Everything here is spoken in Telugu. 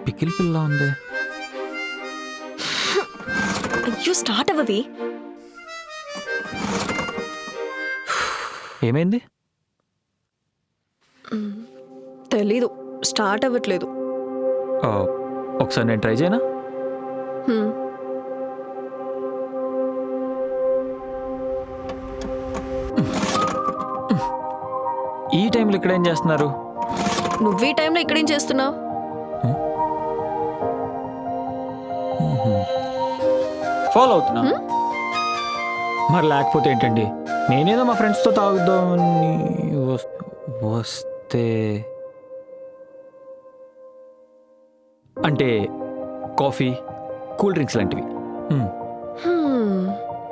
పికిల్ పిల్ల ఉంది. అయ్యో స్టార్ట్ అవ్వవి. ఏమైంది? తెలీదు, స్టార్ట్ అవ్వట్లేదు. ఒకసారి నేను ట్రై చేయనా? ఈ టైంలో ఇక్కడ ఏం చేస్తున్నారు? నువ్వు ఈ టైంలో ఇక్కడేం చేస్తున్నావు? ఫాలో అవుతున్నా. మరి లేకపోతే ఏంటండి, నేనేదో మా ఫ్రెండ్స్తో తాగుదామని వస్తే అంటే కాఫీ, కూల్ డ్రింక్స్ లాంటివి.